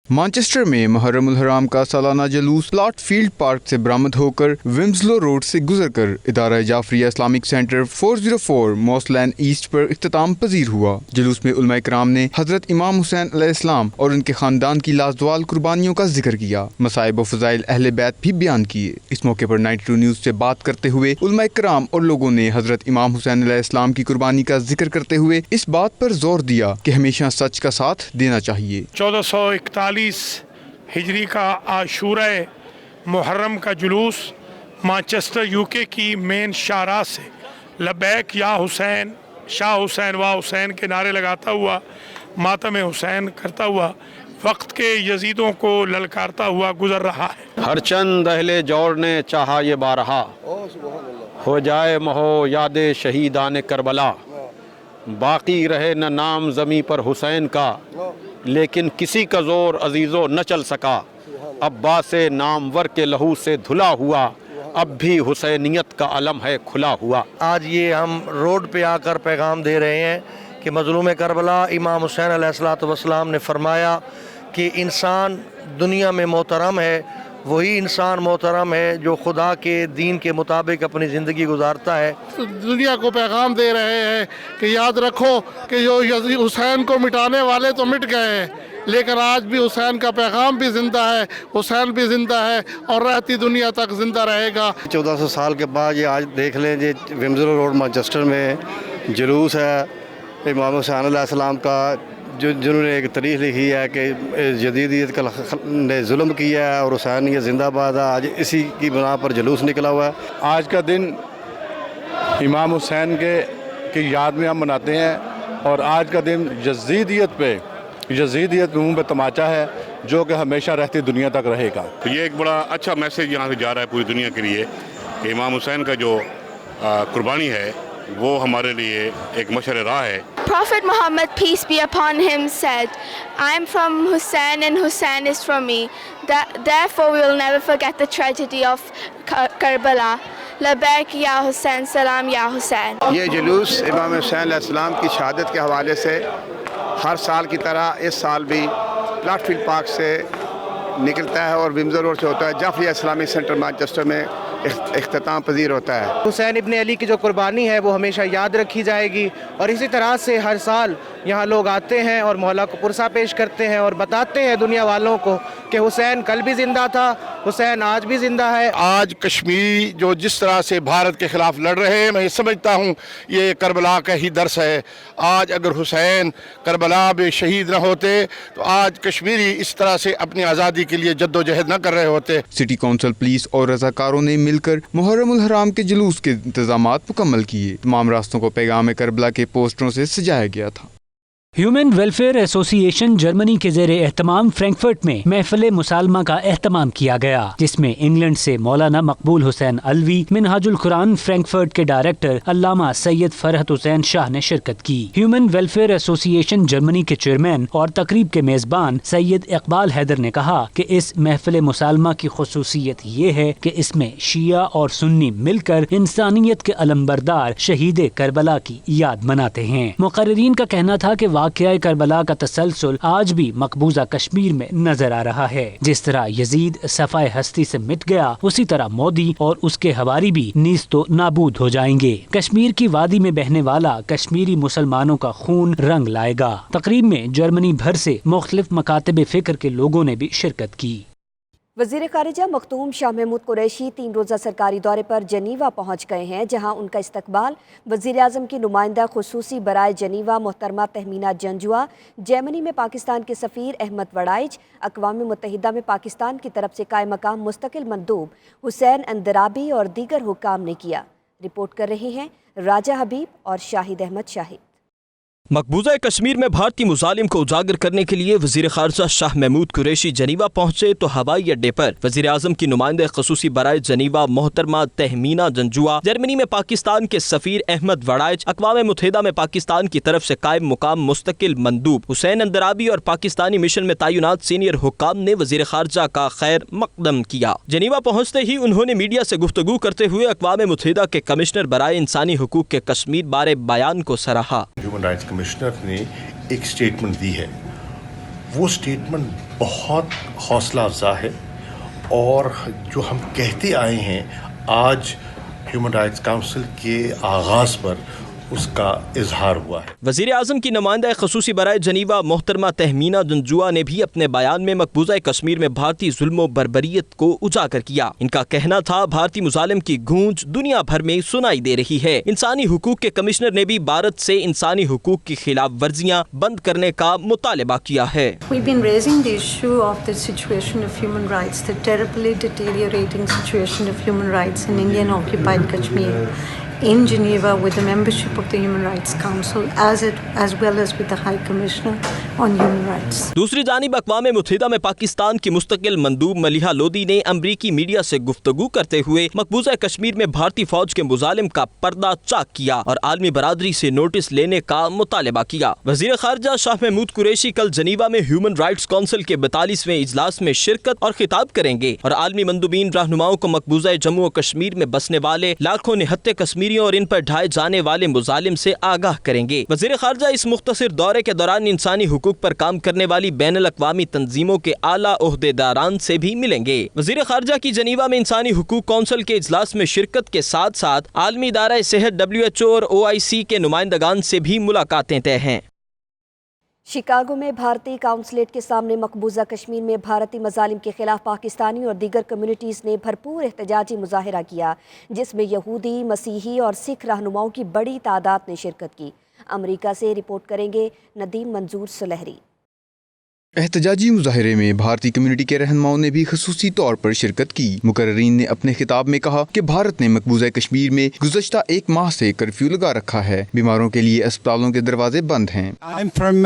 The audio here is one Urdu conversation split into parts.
مانچسٹر میں محرم الحرام کا سالانہ جلوس پلاٹ فیلڈ پارک سے برآمد ہو کر ومزلو روڈ سے گزر کر ادارہ جعفریہ اسلامک سینٹر 404 موس لین ایسٹ پر اختتام پذیر ہوا۔ جلوس میں علماء کرام نے حضرت امام حسین علیہ السلام اور ان کے خاندان کی لازوال قربانیوں کا ذکر کیا، مصائب و فضائل اہل بیت بھی بیان کیے۔ اس موقع پر 92 نیوز سے بات کرتے ہوئے علماء کرام اور لوگوں نے حضرت امام حسین علیہ السلام کی قربانی کا ذکر کرتے ہوئے اس بات پر زور دیا کہ ہمیشہ سچ کا ساتھ دینا چاہیے۔ 1441 ہجری کا عاشورہ محرم کا جلوس مانچسٹر UK کی مین شاہراہ سے لبیک یا حسین، شاہ حسین و حسین کے نعرے لگاتا ہوا، ماتم حسین کرتا ہوا، وقت کے یزیدوں کو للکارتا ہوا گزر رہا ہے۔ ہر چند اہل جوڑ نے چاہا یہ بارہا، ہو جائے مہو یاد شہیدان کربلا، باقی رہے نہ نام زمیں پر حسین کا، لیکن کسی کا زور عزیزو نہ چل سکا، عباس نامور کے لہو سے دھلا ہوا، اب بھی حسینیت کا علم ہے کھلا ہوا۔ آج یہ ہم روڈ پہ آ کر پیغام دے رہے ہیں کہ مظلوم کربلا امام حسین علیہ السلام نے فرمایا کہ انسان دنیا میں محترم ہے، وہی انسان محترم ہے جو خدا کے دین کے مطابق اپنی زندگی گزارتا ہے۔ دنیا کو پیغام دے رہے ہیں کہ یاد رکھو کہ جو حسین کو مٹانے والے تو مٹ گئے ہیں، لیکن آج بھی حسین کا پیغام بھی زندہ ہے، حسین بھی زندہ ہے اور رہتی دنیا تک زندہ رہے گا۔ 1400 سال کے بعد یہ آج دیکھ لیں جی ومزلو روڈ مانچسٹر میں جلوس ہے امام حسین علیہ السلام کا، جنہوں نے ایک تاریخ لکھی ہے کہ جدیدیت کا نے ظلم کیا ہے اور حسینیت زندہ باد ہے۔ آج اسی کی بنا پر جلوس نکلا ہوا ہے۔ آج کا دن امام حسین کی یاد میں ہم مناتے ہیں، اور آج کا دن یزیدیت منہ پہ تماچا ہے جو کہ ہمیشہ رہتی دنیا تک رہے گا۔ یہ ایک بڑا اچھا میسیج یہاں سے جا رہا ہے پوری دنیا کے لیے کہ امام حسین کا جو قربانی ہے وہ ہمارے لیے ایک مشعل راہ ہے۔ Prophet Muhammad, peace be upon him, said, I am from Hussein and Hussein is from me. Therefore we will never forget the tragedy of Karbala. Labaik ya Hussein, salam ya Hussein. یہ جلوس امام حسین علیہ السلام کی شہادت کے حوالے سے ہر سال کی طرح اس سال بھی پلاٹ فیلڈ پارک سے نکلتا ہے اور ومزلو روڈ سے ہوتا ہے، جعفریہ اسلامک سینٹر مانچسٹر میں اختتام پذیر ہوتا ہے۔ حسین ابن علی کی جو قربانی ہے وہ ہمیشہ یاد رکھی جائے گی، اور اسی طرح سے ہر سال یہاں لوگ آتے ہیں اور مولا کو پرسہ پیش کرتے ہیں اور بتاتے ہیں دنیا والوں کو کہ حسین کل بھی زندہ تھا، حسین آج بھی زندہ ہے۔ آج کشمیری جو جس طرح سے بھارت کے خلاف لڑ رہے ہیں، میں یہ سمجھتا ہوں یہ کربلا کا ہی درس ہے۔ آج اگر حسین کربلا میں شہید نہ ہوتے تو آج کشمیری اس طرح سے اپنی آزادی کے لیے جد و جہد نہ کر رہے ہوتے۔ سٹی کونسل، پولیس اور رضاکاروں نے مل کر محرم الحرام کے جلوس کے انتظامات مکمل کیے۔ تمام راستوں کو پیغام کربلا کے پوسٹروں سے سجایا گیا تھا۔ ہیومن ویلفیئر ایسوسی ایشن جرمنی کے زیر اہتمام فرینکفرٹ میں محفل مسالمہ کا اہتمام کیا گیا، جس میں انگلینڈ سے مولانا مقبول حسین علوی، منہاج القرآن فرینکفرٹ کے ڈائریکٹر علامہ سید فرحت حسین شاہ نے شرکت کی۔ ہیومن ویلفیئر ایسوسی ایشن جرمنی کے چیئرمین اور تقریب کے میزبان سید اقبال حیدر نے کہا کہ اس محفل مسالمہ کی خصوصیت یہ ہے کہ اس میں شیعہ اور سنی مل کر انسانیت کے علمبردار شہید کربلا کی یاد مناتے ہیں۔ مقررین کا کہنا تھا کہ واقعہ کربلا کا تسلسل آج بھی مقبوضہ کشمیر میں نظر آ رہا ہے۔ جس طرح یزید صفائے ہستی سے مٹ گیا، اسی طرح مودی اور اس کے ہواری بھی نیست و نابود ہو جائیں گے۔ کشمیر کی وادی میں بہنے والا کشمیری مسلمانوں کا خون رنگ لائے گا۔ تقریب میں جرمنی بھر سے مختلف مکاتب فکر کے لوگوں نے بھی شرکت کی۔ وزیر خارجہ مختوم شاہ محمود قریشی 3 روزہ سرکاری دورے پر جنیوا پہنچ گئے ہیں، جہاں ان کا استقبال وزیر اعظم کی نمائندہ خصوصی برائے جنیوا محترمہ تہمینہ جنجوا، جرمنی میں پاکستان کے سفیر احمد وڑائچ، اقوام متحدہ میں پاکستان کی طرف سے قائم مقام مستقل مندوب حسین اندرابی اور دیگر حکام نے کیا۔ رپورٹ کر رہے ہیں راجہ حبیب اور شاہد احمد شاہد۔ مقبوضہ کشمیر میں بھارتی مظالم کو اجاگر کرنے کے لیے وزیر خارجہ شاہ محمود قریشی جنیوا پہنچے تو ہوائی اڈے پر وزیر اعظم کی نمائندہ خصوصی برائے جنیوا محترمہ تہمینہ جنجوا، جرمنی میں پاکستان کے سفیر احمد وڑائچ، اقوام متحدہ میں پاکستان کی طرف سے قائم مقام مستقل مندوب حسین اندرابی اور پاکستانی مشن میں تعینات سینئر حکام نے وزیر خارجہ کا خیر مقدم کیا۔ جنیوا پہنچتے ہی انہوں نے میڈیا سے گفتگو کرتے ہوئے اقوام متحدہ کے کمشنر برائے انسانی حقوق کے کشمیر بارے بیان کو سراہا۔ کمشنر نے ایک سٹیٹمنٹ دی ہے وہ اسٹیٹمنٹ بہت حوصلہ افزا ہے، اور جو ہم کہتے آئے ہیں آج ہیومن رائٹس کونسل کے آغاز پر اس کا اظہار ہوا ہے۔ وزیر اعظم کی نمائندہ خصوصی برائے جنیوا محترمہ تہمینہ جنجوعہ نے بھی اپنے بیان میں مقبوضہ کشمیر میں بھارتی ظلم و بربریت کو اجاگر کیا۔ ان کا کہنا تھا بھارتی مظالم کی گونج دنیا بھر میں سنائی دے رہی ہے۔ انسانی حقوق کے کمشنر نے بھی بھارت سے انسانی حقوق کی خلاف ورزیاں بند کرنے کا مطالبہ کیا ہے۔ We've been raising the issue of the situation of human rights, the terribly deteriorating situation of human rights in Indian occupied Kashmir, in Geneva with the membership of the Human Rights Council as well as with the High Commissioner on Human Rights. دوسری جانب اقوام متحدہ میں پاکستان کی مستقل مندوب ملیحہ لودھی نے امریکی میڈیا سے گفتگو کرتے ہوئے مقبوضہ کشمیر میں بھارتی فوج کے مظالم کا پردہ چاک کیا اور عالمی برادری سے نوٹس لینے کا مطالبہ کیا۔ وزیر خارجہ شاہ محمود قریشی کل جنیوا میں ہیومن رائٹس کونسل کے 42ویں اجلاس میں شرکت اور خطاب کریں گے اور عالمی مندوبین رہنماؤں کو مقبوضہ جموں و کشمیر میں بسنے والے لاکھوں نہتے کشمیریوں اور ان پر ڈھائے جانے والے مظالم سے آگاہ کریں گے۔ وزیر خارجہ اس مختصر دورے کے دوران انسانی حقوق پر کام کرنے والی بین الاقوامی تنظیموں کے اعلیٰ عہدیداران سے بھی ملیں گے۔ وزیر خارجہ کی جنیوا میں انسانی حقوق کونسل کے اجلاس میں شرکت کے ساتھ ساتھ عالمی ادارہ صحت WHO اور OIC کے نمائندگان سے بھی ملاقاتیں طے ہیں۔ شکاگو میں بھارتی کونسلیٹ کے سامنے مقبوضہ کشمیر میں بھارتی مظالم کے خلاف پاکستانی اور دیگر کمیونٹیز نے بھرپور احتجاجی مظاہرہ کیا، جس میں یہودی، مسیحی اور سکھ رہنماؤں کی بڑی تعداد نے شرکت کی۔ امریکہ سے رپورٹ کریں گے ندیم منظور سلہری۔ احتجاجی مظاہرے میں بھارتی کمیونٹی کے رہنماؤں نے بھی خصوصی طور پر شرکت کی۔ مقررین نے اپنے خطاب میں کہا کہ بھارت نے مقبوضہ کشمیر میں گزشتہ 1 ماہ سے کرفیو لگا رکھا ہے، بیماروں کے لیے اسپتالوں کے دروازے بند ہیں۔ I'm from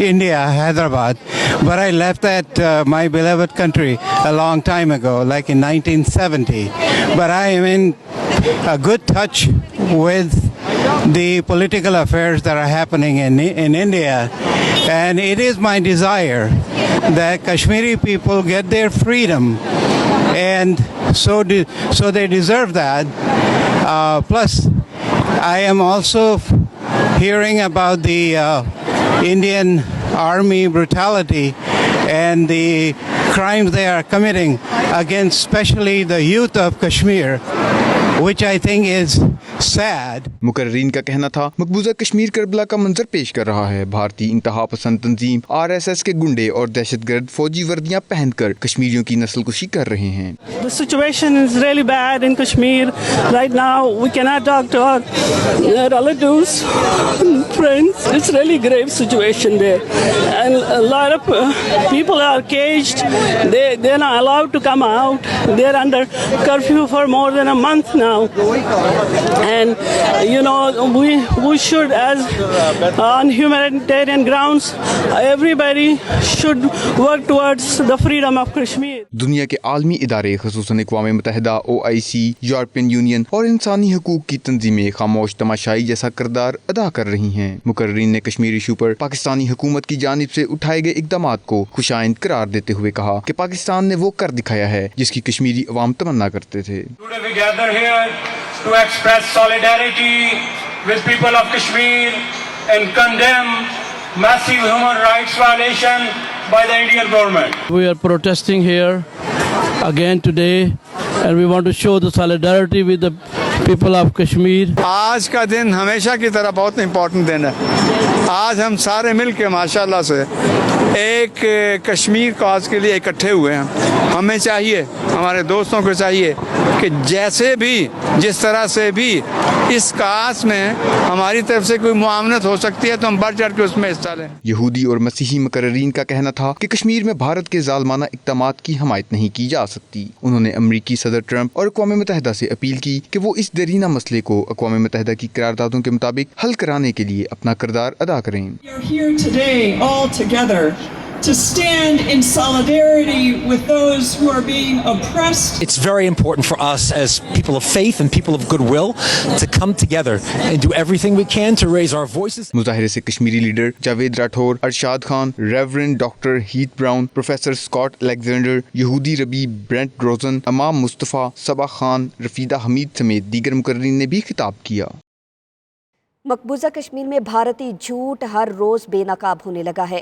India, Hyderabad, but I left that my beloved country a long time ago, like in 1970. But I am in a good touch with the political affairs that are happening in India. And it is my desire that Kashmiri people get their freedom, and so they deserve that. Plus, I am also hearing about the Indian Army brutality and the crimes they are committing against especially the youth of Kashmir, which I think is sad. مقررین کا کہنا تھا مقبوضہ کشمیر کربلا کا منظر پیش کر رہا ہے۔ بھارتی انتہا پسند تنظیم RSS کے گنڈے اور دہشت گرد فوجی وردیاں پہن کر کشمیریوں کی نسل کشی کر رہے ہیں۔ The situation is really bad in Kashmir right now. We cannot talk to our relatives and friends. It's really grave situation there, and a lot of people are caged. They're not allowed to come out. They're under curfew for more than a month now. And you know, we should, as on humanitarian grounds, everybody should work towards the freedom of Kashmir. دنیا کے عالمی ادارے خصوصاً اقوام متحدہ، OIC، یورپین یونین اور انسانی حقوق کی تنظیمیں خاموش تماشائی جیسا کردار ادا کر رہی ہیں۔ مقررین نے کشمیر ایشو پر پاکستانی حکومت کی جانب سے اٹھائے گئے اقدامات کو خوشائند قرار دیتے ہوئے کہا کہ پاکستان نے وہ کر دکھایا ہے جس کی کشمیری عوام تمنا کرتے تھے۔ To express solidarity with people of Kashmir and condemn massive human rights violation by the Indian government. We are protesting here again today, and we want to show the solidarity with the people of Kashmir. آج کا دن ہمیشہ کی طرح بہت امپورٹنٹ دن ہے۔ آج ہم سارے مل کے ماشاءاللہ سے ایک کشمیر کاز کے لیے اکٹھے ہوئے ہیں۔ ہمیں چاہیے، ہمارے دوستوں کو چاہیے کہ جیسے بھی، جس طرح سے بھی اس کاز میں ہماری طرف سے کوئی معاونت ہو سکتی ہے تو ہم بڑھ چڑھ کے اس میں حصہ لیں۔ یہودی اور مسیحی مقررین کا کہنا تھا کہ کشمیر میں بھارت کے ظالمانہ اقدامات کی حمایت نہیں کی جا سکتی۔ انہوں نے امریکی صدر ٹرمپ اور اقوام متحدہ سے اپیل کی کہ وہ اس دیرینہ مسئلے کو اقوام متحدہ کی قراردادوں کے مطابق حل کرانے کے لیے اپنا کردار ادا کریں۔ To stand in solidarity with those who are being oppressed. It's very important for us as people of faith and people of goodwill to come together and do everything we can to raise our voices. مظاہرے سے کشمیری لیڈر جاوید راٹھور، ارشاد خان، ریورنڈ ڈاکٹر ہیتھ براؤن، پروفیسر اسکاٹ الیگزینڈر، یہودی ربی برینٹ روزن، امام مصطفیٰ، صبا خان، رفیدہ حمید سمیت دیگر مقررین نے بھی خطاب کیا۔ مقبوضہ کشمیر میں بھارتی جھوٹ ہر روز بے نقاب ہونے لگا ہے۔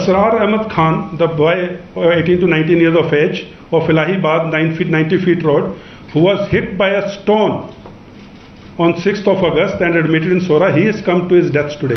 Asrar Ahmad Khan, the boy 18 to 19 years of age of Illahibad 90 feet road, who was hit by a stone on 6th of August and admitted in Sora, he has come to his death today.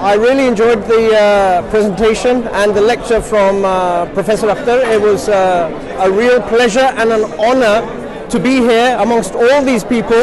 I really enjoyed the presentation and the lecture from Professor Akhtar. It was a real pleasure and an honor to be here amongst all these people.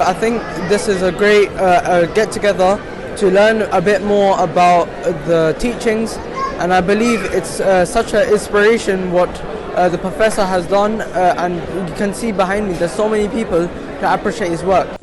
I think this is a great get together to learn a bit more about the teachings, and I believe it's such an inspiration what the professor has done, and you can see behind me there's so many people to appreciate his work.